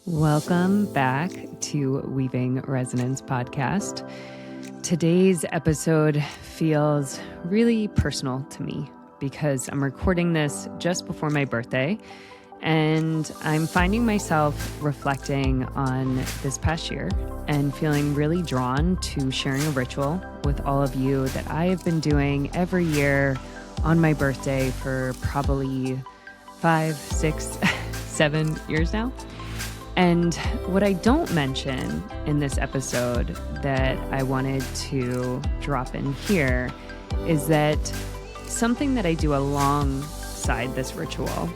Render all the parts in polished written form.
Welcome back to Weaving Resonance Podcast. Today's episode feels really personal to me because I'm recording this just before my birthday, and I'm finding myself reflecting on this past year and feeling really drawn to sharing a ritual with all of you that I have been doing every year on my birthday for probably 5, 6, 7 years now. And what I don't mention in this episode that I wanted to drop in here is that something that I do alongside this ritual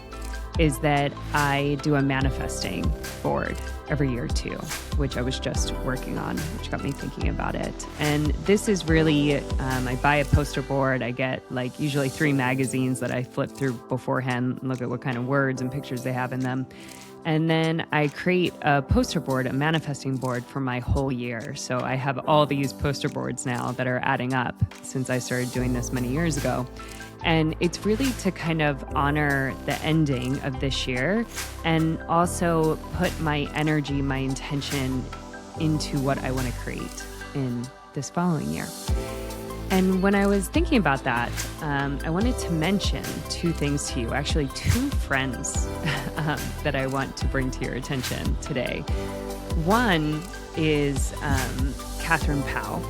is that I do a manifesting board every year too, which I was just working on, which got me thinking about it. And this is really, I buy a poster board. I get usually 3 magazines that I flip through beforehand and look at what kind of words and pictures they have in them. And then I create a poster board, a manifesting board for my whole year. So I have all these poster boards now that are adding up since I started doing this many years ago. And it's really to kind of honor the ending of this year and also put my energy, my intention into what I want to create in this following year. And when I was thinking about that, I wanted to mention 2 things to you, actually 2 friends that I want to bring to your attention today. One is Catherine Powell.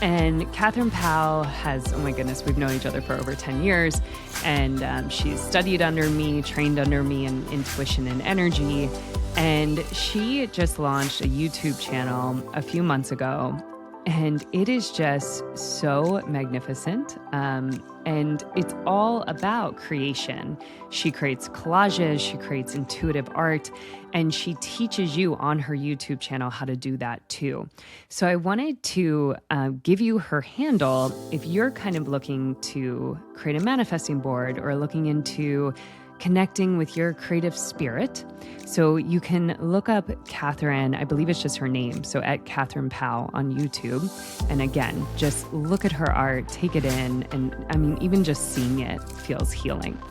And Catherine Powell has, oh my goodness, we've known each other for over 10 years. And she's studied under me, trained under me in intuition and energy. And she just launched a YouTube channel a few months ago. And it is just so magnificent. And it's all about creation. She creates collages, she creates intuitive art, and she teaches you on her YouTube channel how to do that too. So I wanted to give you her handle if you're kind of looking to create a manifesting board or looking into connecting with your creative spirit. So you can look up Catherine, I believe it's just her name, so at Catherine Powell on YouTube. And again, just look at her art, take it in, and I mean, even just seeing it feels healing.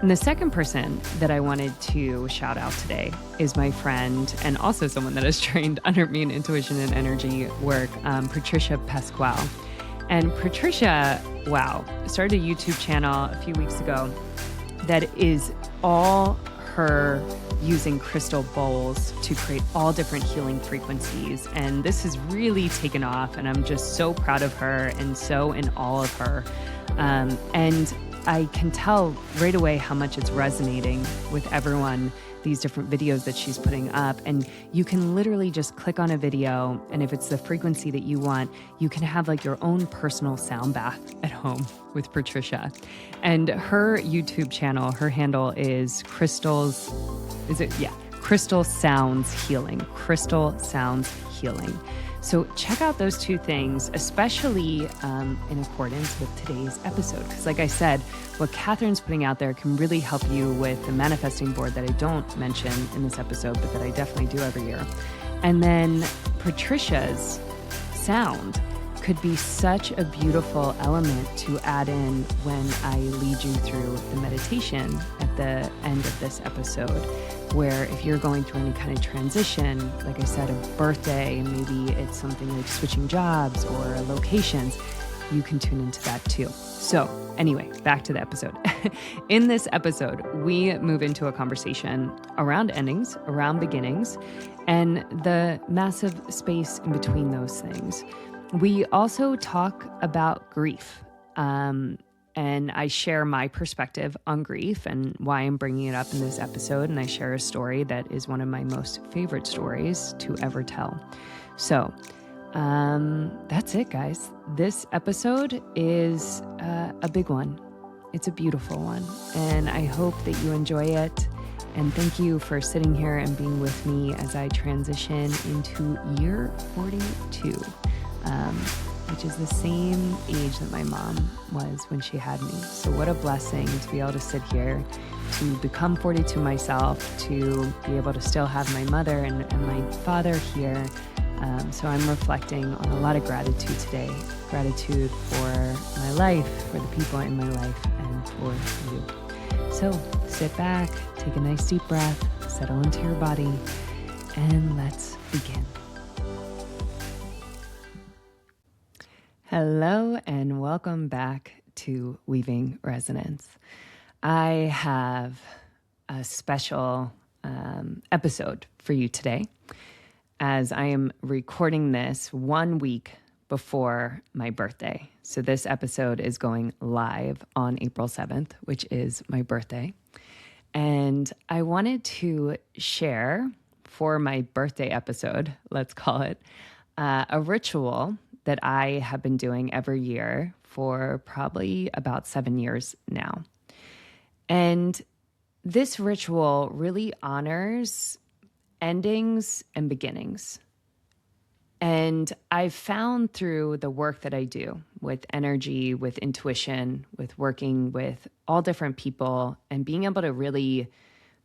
And the second person that I wanted to shout out today is my friend and also someone that has trained under me in intuition and energy work, Patricia Pasquale. And Patricia, started a YouTube channel a few weeks ago that is all her using crystal bowls to create all different healing frequencies. And this has really taken off, and I'm just so proud of her and so in awe of her. And I can tell right away how much it's resonating with everyone, these different videos that she's putting up. And you can literally just click on a video, and if it's the frequency that you want, you can have your own personal sound bath at home with Patricia. And her YouTube channel, her handle is Crystal Sounds Healing. Crystal Sounds Healing. So check out those 2 things, especially in accordance with today's episode. Because like I said, what Catherine's putting out there can really help you with the manifesting board that I don't mention in this episode, but that I definitely do every year. And then Patricia's sound could be such a beautiful element to add in when I lead you through the meditation at the end of this episode, where if you're going through any kind of transition, like I said, a birthday, and maybe it's something like switching jobs or locations, you can tune into that too. So anyway, back to the episode. In this episode, we move into a conversation around endings, around beginnings, and the massive space in between those things. We also talk about grief, and I share my perspective on grief and why I'm bringing it up in this episode, and I share a story that is one of my most favorite stories to ever tell. So that's it, guys. This episode is a big one. It's a beautiful one, and I hope that you enjoy it. And thank you for sitting here and being with me as I transition into year 42. Which is the same age that my mom was when she had me. So what a blessing to be able to sit here, to become 42 myself, to be able to still have my mother and my father here. So I'm reflecting on a lot of gratitude today. Gratitude for my life, for the people in my life, and for you. So sit back, take a nice deep breath, settle into your body, and let's begin. Hello, and welcome back to Weaving Resonance. I have a special episode for you today, as I am recording this 1 week before my birthday. So this episode is going live on April 7th, which is my birthday. And I wanted to share for my birthday episode, let's call it, a ritual that I have been doing every year for probably about 7 years now. And this ritual really honors endings and beginnings. And I've found through the work that I do with energy, with intuition, with working with all different people and being able to really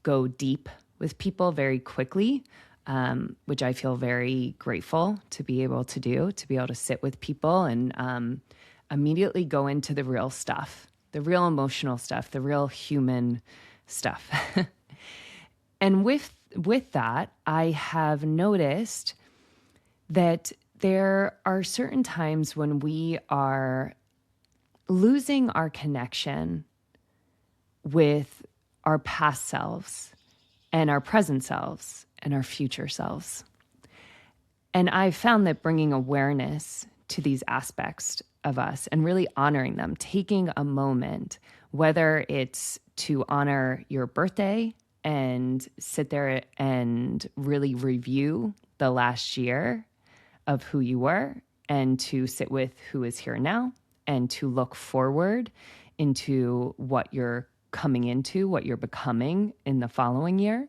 go deep with people very quickly, which I feel very grateful to be able to do, to be able to sit with people and immediately go into the real stuff, the real emotional stuff, the real human stuff. And with that, I have noticed that there are certain times when we are losing our connection with our past selves and our present selves and our future selves. And I've found that bringing awareness to these aspects of us and really honoring them, taking a moment, whether it's to honor your birthday and sit there and really review the last year of who you were, and to sit with who is here now, and to look forward into what you're coming into, what you're becoming in the following year.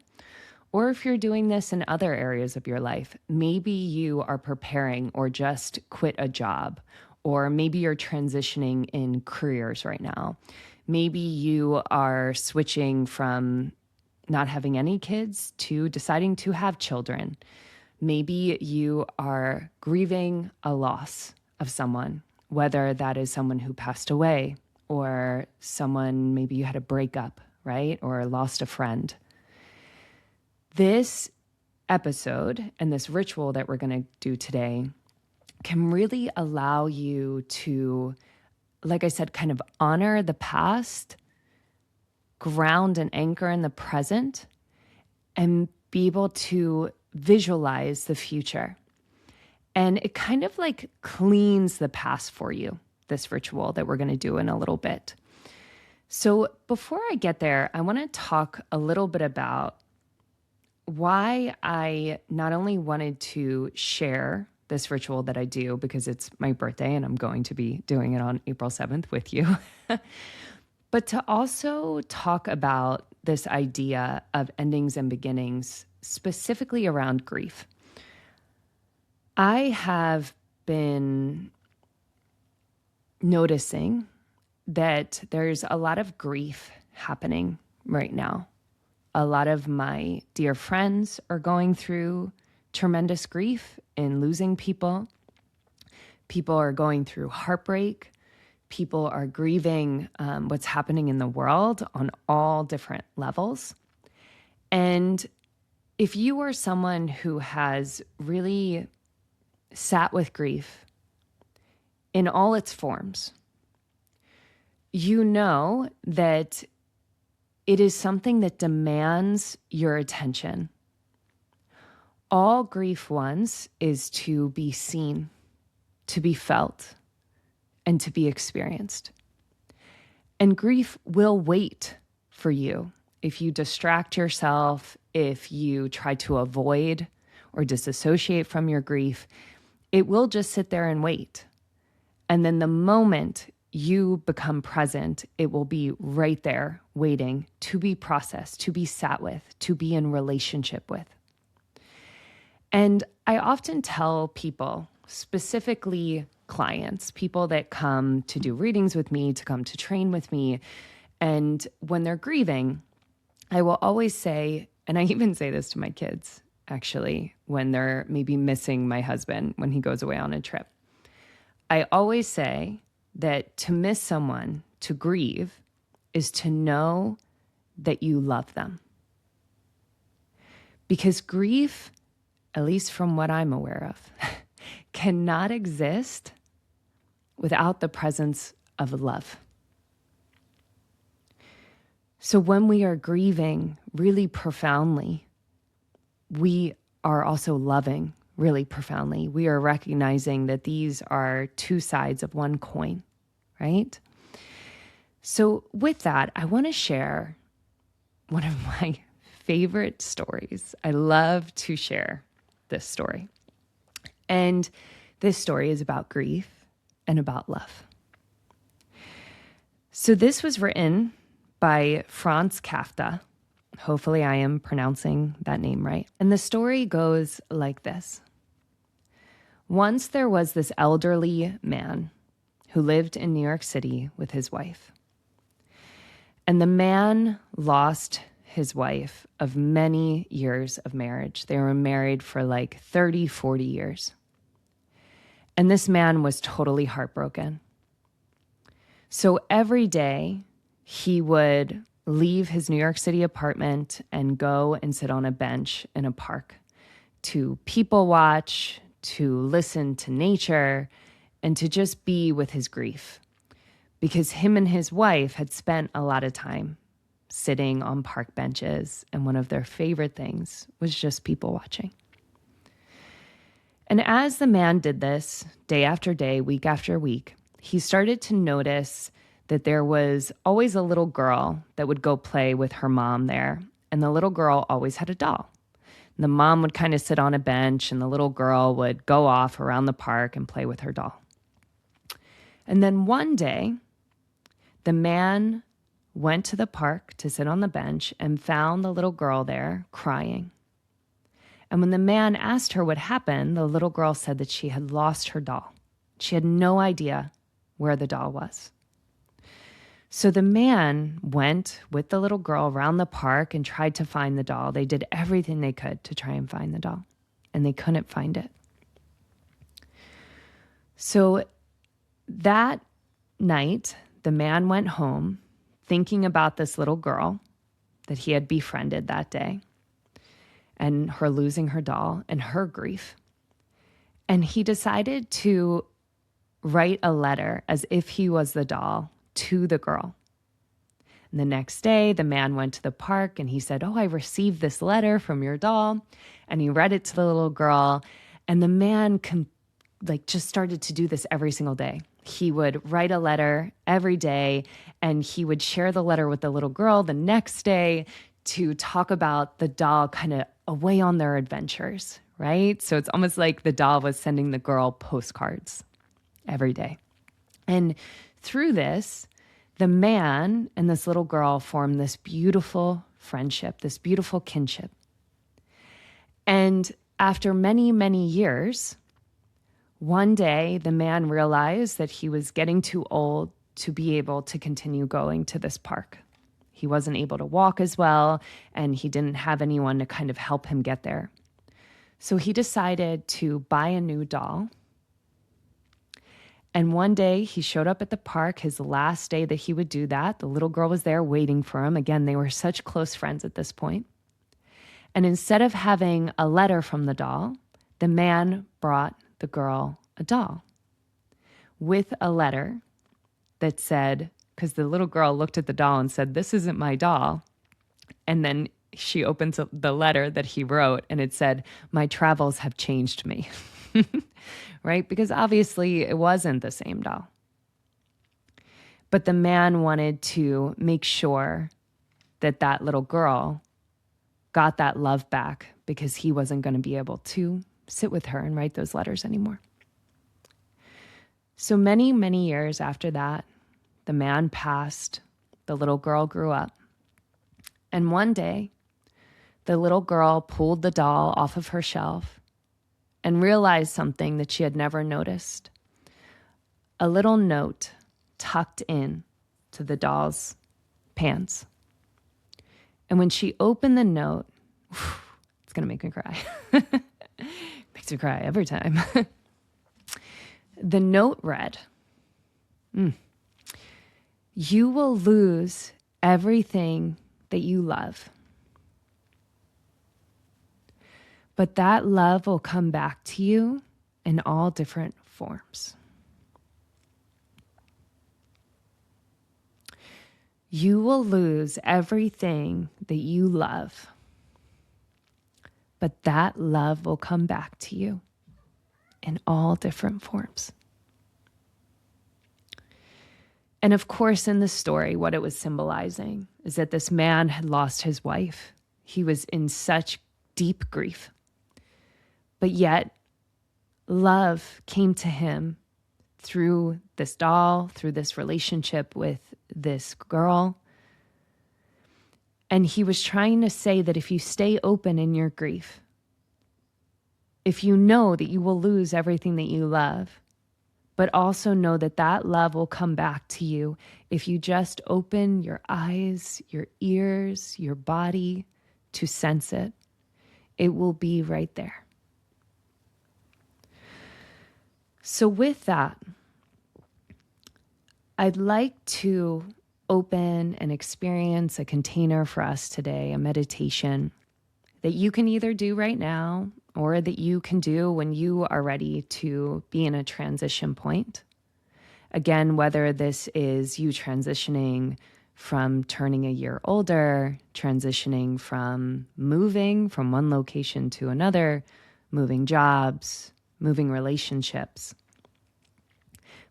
Or if you're doing this in other areas of your life, maybe you are preparing or just quit a job, or maybe you're transitioning in careers right now. Maybe you are switching from not having any kids to deciding to have children. Maybe you are grieving a loss of someone, whether that is someone who passed away or someone, maybe you had a breakup, right? Or lost a friend. This episode and this ritual that we're going to do today can really allow you to, like I said, kind of honor the past, ground and anchor in the present, and be able to visualize the future. And it kind of like cleans the past for you, this ritual that we're going to do in a little bit. So before I get there, I want to talk a little bit about why I not only wanted to share this ritual that I do because it's my birthday and I'm going to be doing it on April 7th with you, but to also talk about this idea of endings and beginnings, specifically around grief. I have been noticing that there's a lot of grief happening right now. A lot of my dear friends are going through tremendous grief in losing people. People are going through heartbreak. People are grieving what's happening in the world on all different levels. And if you are someone who has really sat with grief in all its forms, you know that it is something that demands your attention. All grief wants is to be seen, to be felt, and to be experienced. And grief will wait for you if you distract yourself, if you try to avoid or disassociate from your grief. It will just sit there and wait. And then the moment you become present, it will be right there waiting to be processed, to be sat with, to be in relationship with. And I often tell people, specifically clients, people that come to do readings with me, to come to train with me, and when they're grieving, I will always say, and I even say this to my kids, actually, when they're maybe missing my husband when he goes away on a trip. I always say that to miss someone, to grieve, is to know that you love them. Because grief, at least from what I'm aware of, cannot exist without the presence of love. So when we are grieving really profoundly, we are also loving really profoundly. We are recognizing that these are two sides of one coin, right? So with that, I want to share one of my favorite stories. I love to share this story. And this story is about grief and about love. So this was written by Franz Kafka. Hopefully I am pronouncing that name right. And the story goes like this. Once there was this elderly man who lived in New York City with his wife. And the man lost his wife of many years of marriage. They were married for like 30, 40 years. And this man was totally heartbroken. So every day he would leave his New York City apartment and go and sit on a bench in a park to people watch, to listen to nature, and to just be with his grief. Because him and his wife had spent a lot of time sitting on park benches, and one of their favorite things was just people watching. And as the man did this, day after day, week after week, he started to notice that there was always a little girl that would go play with her mom there, and the little girl always had a doll. The mom would kind of sit on a bench, and the little girl would go off around the park and play with her doll. And then one day, the man went to the park to sit on the bench and found the little girl there crying. And when the man asked her what happened, the little girl said that she had lost her doll. She had no idea where the doll was. So the man went with the little girl around the park and tried to find the doll. They did everything they could to try and find the doll, and they couldn't find it. So that night, the man went home thinking about this little girl that he had befriended that day and her losing her doll and her grief. And he decided to write a letter as if he was the doll to the girl. And the next day, the man went to the park and he said, "Oh, I received this letter from your doll." And he read it to the little girl. And the man just started to do this every single day. He would write a letter every day, and he would share the letter with the little girl the next day to talk about the doll kind of away on their adventures, right? So it's almost like the doll was sending the girl postcards every day. And through this, the man and this little girl formed this beautiful friendship, this beautiful kinship. And after many, many years, one day the man realized that he was getting too old to be able to continue going to this park. He wasn't able to walk as well, and he didn't have anyone to kind of help him get there. So he decided to buy a new doll. And one day he showed up at the park, his last day that he would do that. The little girl was there waiting for him. Again, they were such close friends at this point. And instead of having a letter from the doll, the man brought the girl a doll with a letter that said, because the little girl looked at the doll and said, "This isn't my doll." And then she opens the letter that he wrote and it said, "My travels have changed me." Right? Because obviously it wasn't the same doll. But the man wanted to make sure that that little girl got that love back because he wasn't going to be able to sit with her and write those letters anymore. So many, many years after that, the man passed, the little girl grew up. And one day, the little girl pulled the doll off of her shelf and realized something that she had never noticed. A little note tucked in to the doll's pants. And when she opened the note, it's going to make me cry. Makes me cry every time. The note read, "You will lose everything that you love, But that love will come back to you in all different forms. You will lose everything that you love, but that love will come back to you in all different forms. And of course, in the story, what it was symbolizing is that this man had lost his wife. He was in such deep grief. But yet, love came to him through this doll, through this relationship with this girl. And he was trying to say that if you stay open in your grief, if you know that you will lose everything that you love, but also know that that love will come back to you if you just open your eyes, your ears, your body to sense it. It will be right there. So with that, I'd like to open and experience a container for us today, a meditation that you can either do right now or that you can do when you are ready to be in a transition point. Again, whether this is you transitioning from turning a year older, transitioning from moving from one location to another, moving jobs, moving relationships.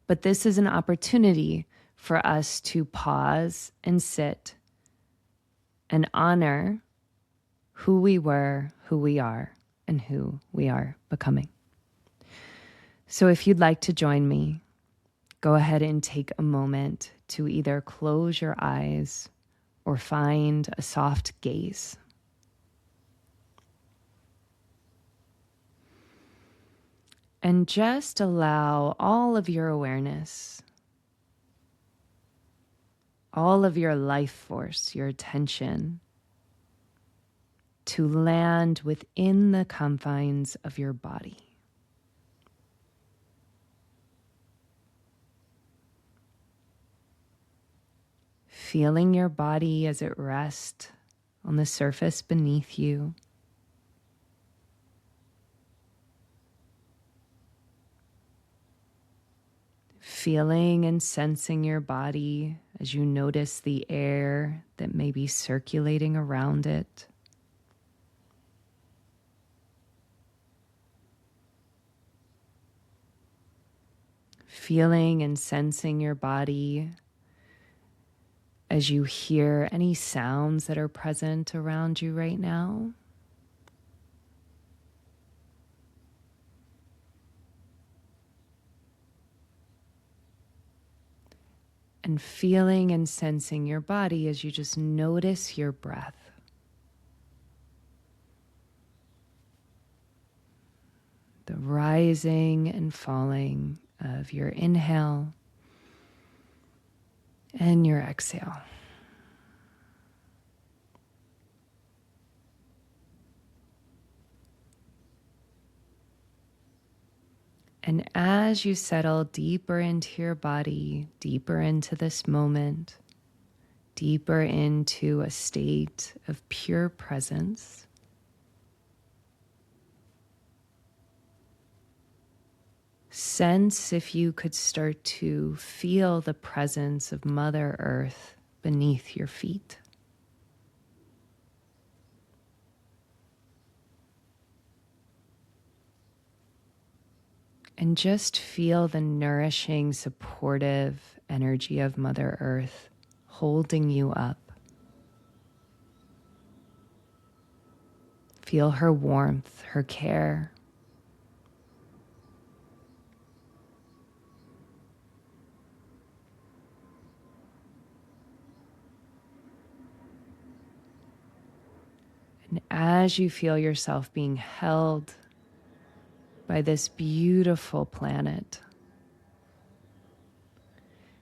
But this is an opportunity for us to pause and sit and honor who we were, who we are, and who we are becoming. So if you'd like to join me, go ahead and take a moment to either close your eyes or find a soft gaze. And just allow all of your awareness, all of your life force, your attention, to land within the confines of your body. Feeling your body as it rests on the surface beneath you. Feeling and sensing your body as you notice the air that may be circulating around it. Feeling and sensing your body as you hear any sounds that are present around you right now. And feeling and sensing your body as you just notice your breath. The rising and falling of your inhale and your exhale. And as you settle deeper into your body, deeper into this moment, deeper into a state of pure presence, sense if you could start to feel the presence of Mother Earth beneath your feet. And just feel the nourishing, supportive energy of Mother Earth holding you up. Feel her warmth, her care. And as you feel yourself being held by this beautiful planet,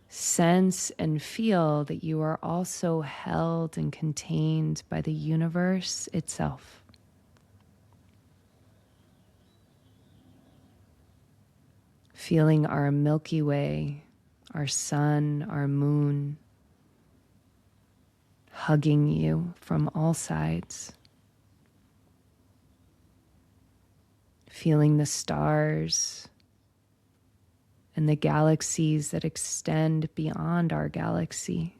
sense and feel that you are also held and contained by the universe itself. Feeling our Milky Way, our sun, our moon, hugging you from all sides. feeling the stars and the galaxies that extend beyond our galaxy.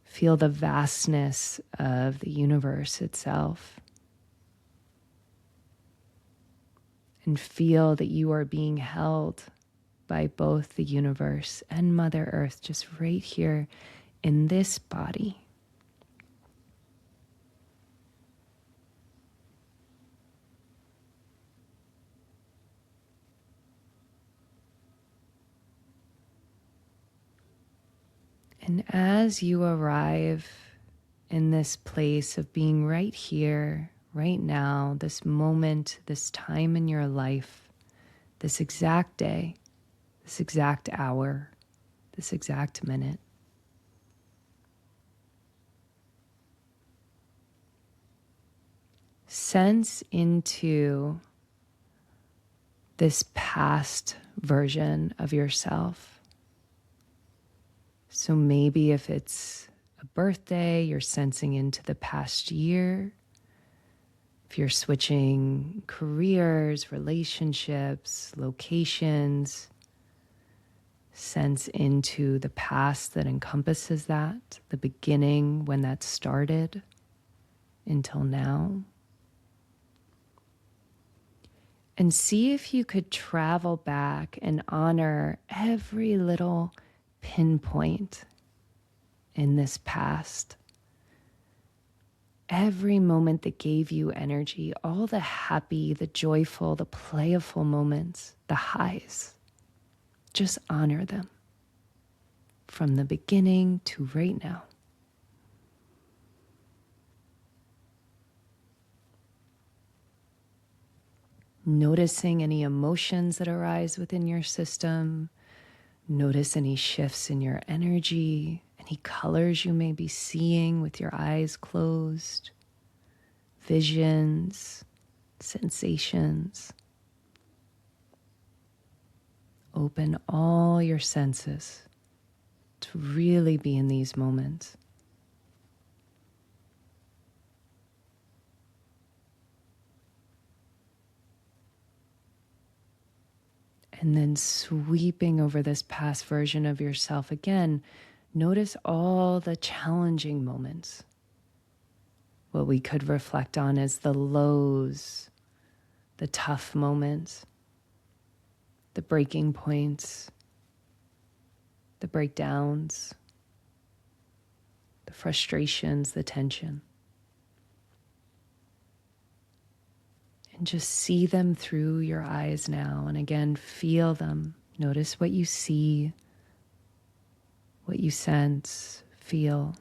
Feel the vastness of the universe itself. And feel that you are being held by both the universe and Mother Earth, just right here in this body. And as you arrive in this place of being right here, right now, this moment, this time in your life, this exact day, this exact hour, this exact minute, sense into this past version of yourself. So maybe if it's a birthday, you're sensing into the past year. If you're switching careers, relationships, locations, sense into the past that encompasses that, the beginning when that started until now. And see if you could travel back and honor every little pinpoint in this past. Every moment that gave you energy, all the happy, the joyful, the playful moments, the highs. Just honor them from the beginning to right now. Noticing any emotions that arise within your system. Notice any shifts in your energy, any colors you may be seeing with your eyes closed, visions, sensations. Open all your senses to really be in these moments. And then sweeping over this past version of yourself again, notice all the challenging moments. What we could reflect on as the lows, the tough moments, the breaking points, the breakdowns, the frustrations, the tension. And just see them through your eyes now. And again, feel them. Notice what you see, what you sense, feel.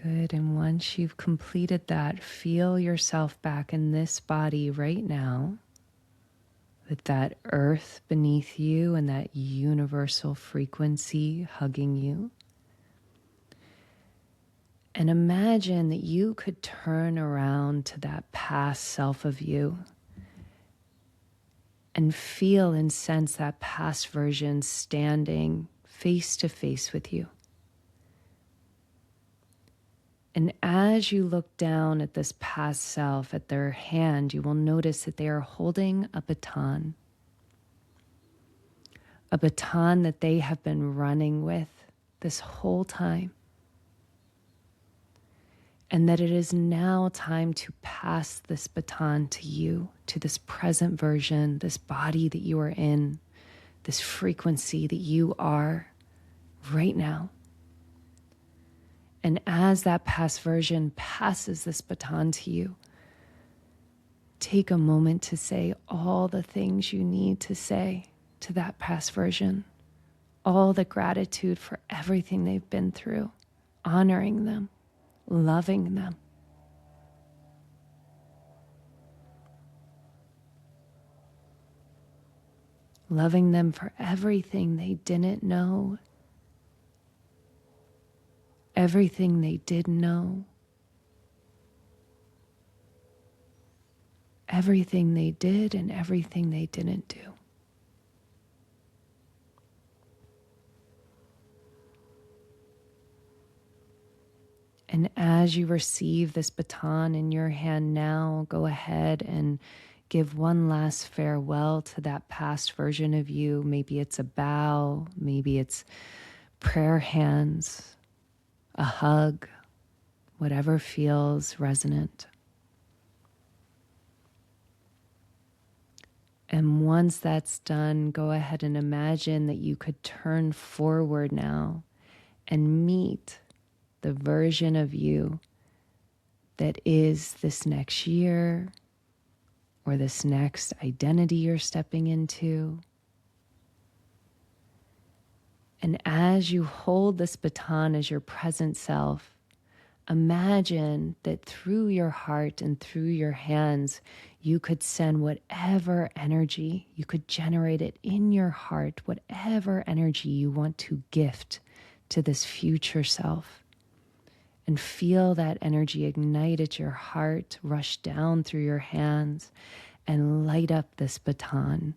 Good. And once you've completed that, feel yourself back in this body right now with that earth beneath you and that universal frequency hugging you. And imagine that you could turn around to that past self of you and feel and sense that past version standing face to face with you. And as you look down at this past self, at their hand, you will notice that they are holding a baton that they have been running with this whole time. And that it is now time to pass this baton to you, to this present version, this body that you are in, this frequency that you are right now. And as that past version passes this baton to you, take a moment to say all the things you need to say to that past version, all the gratitude for everything they've been through, honoring them, loving them. Loving them for everything they didn't know, everything they did know, everything they did and everything they didn't do. And as you receive this baton in your hand now, go ahead and give one last farewell to that past version of you. Maybe it's a bow, maybe it's prayer hands, a hug, whatever feels resonant. And once that's done, go ahead and imagine that you could turn forward now and meet the version of you that is this next year or this next identity you're stepping into. And as you hold this baton as your present self, imagine that through your heart and through your hands, you could send whatever energy, you could generate it in your heart, whatever energy you want to gift to this future self. And feel that energy ignite at your heart, rush down through your hands, and light up this baton.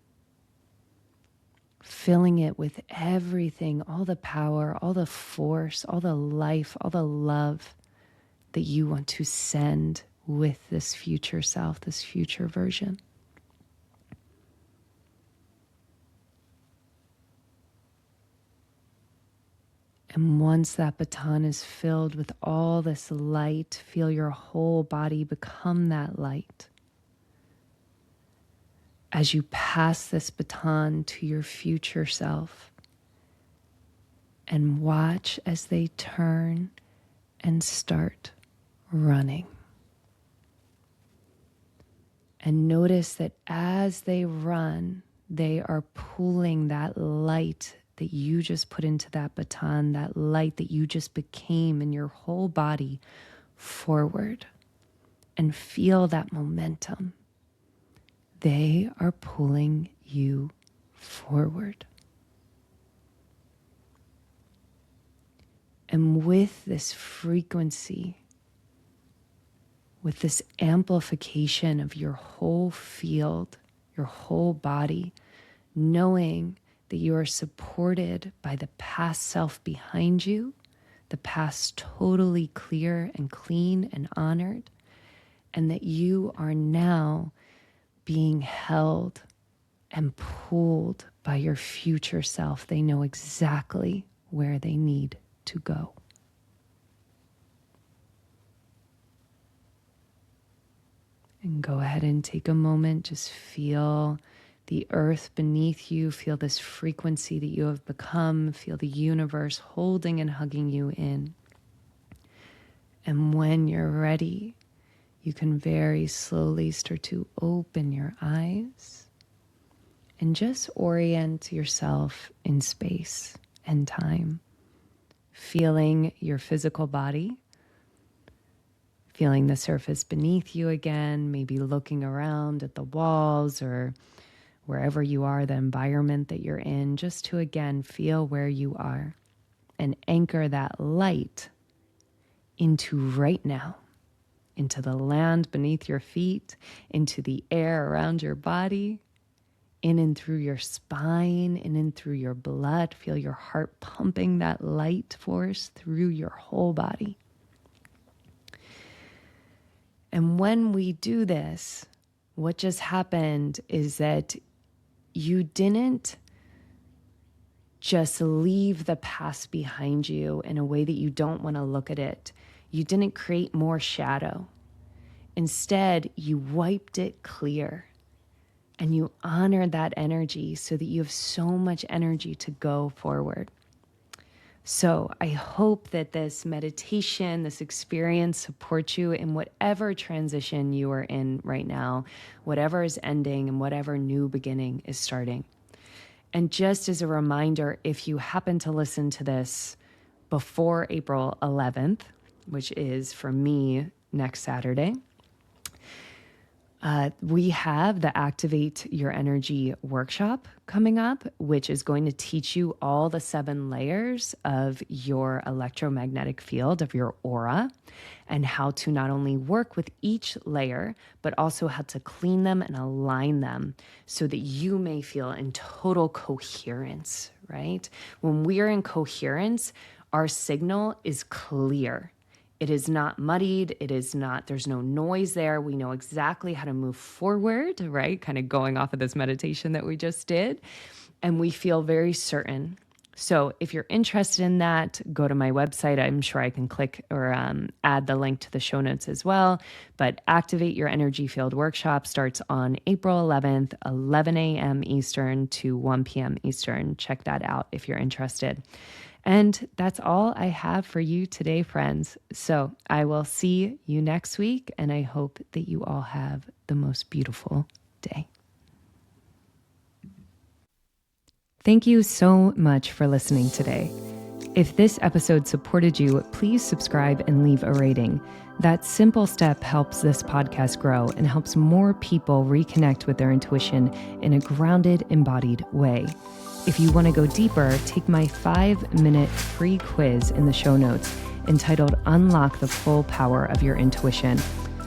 Filling it with everything, all the power, all the force, all the life, all the love that you want to send with this future self, this future version. And once that baton is filled with all this light, feel your whole body become that light. As you pass this baton to your future self, and watch as they turn and start running. And notice that as they run, they are pulling that light that you just put into that baton, that light that you just became in your whole body forward. And feel that momentum. They are pulling you forward. And with this frequency, with this amplification of your whole field, your whole body, knowing that you are supported by the past self behind you, the past totally clear and clean and honored, and that you are now being held and pulled by your future self. They know exactly where they need to go. And go ahead and take a moment, just feel the earth beneath you, feel this frequency that you have become, feel the universe holding and hugging you in. And when you're ready, you can very slowly start to open your eyes and just orient yourself in space and time, feeling your physical body, feeling the surface beneath you again, maybe looking around at the walls or wherever you are, the environment that you're in, just to again feel where you are and anchor that light into right now, into the land beneath your feet, into the air around your body, in and through your spine, in and through your blood. Feel your heart pumping that light force through your whole body. And when we do this, what just happened is that you didn't just leave the past behind you in a way that you don't want to look at it. You didn't create more shadow. Instead, you wiped it clear and you honored that energy so that you have so much energy to go forward. So I hope that this meditation, this experience supports you in whatever transition you are in right now, whatever is ending and whatever new beginning is starting. And just as a reminder, if you happen to listen to this before April 11th, which is for me next Saturday, We have the Activate Your Energy workshop coming up, which is going to teach you all the 7 layers of your electromagnetic field, of your aura, and how to not only work with each layer, but also how to clean them and align them so that you may feel in total coherence, right? When we are in coherence, our signal is clear. It is not muddied. There's no noise there. We know exactly how to move forward, right? Kind of going off of this meditation that we just did. And we feel very certain. So if you're interested in that, go to my website. I'm sure I can click or add the link to the show notes as well. But Activate Your Energy Field workshop starts on April 11th, 11 a.m. Eastern to 1 p.m. Eastern. Check that out if you're interested. And that's all I have for you today, friends. So I will see you next week, and I hope that you all have the most beautiful day. Thank you so much for listening today. If this episode supported you, please subscribe and leave a rating. That simple step helps this podcast grow and helps more people reconnect with their intuition in a grounded, embodied way. If you want to go deeper, take my 5-minute free quiz in the show notes entitled Unlock the Full Power of Your Intuition,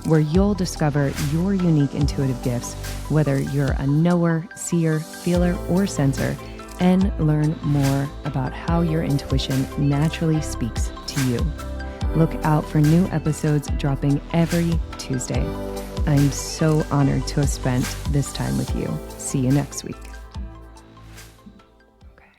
where you'll discover your unique intuitive gifts, whether you're a knower, seer, feeler, or sensor, and learn more about how your intuition naturally speaks to you. Look out for new episodes dropping every Tuesday. I'm so honored to have spent this time with you. See you next week.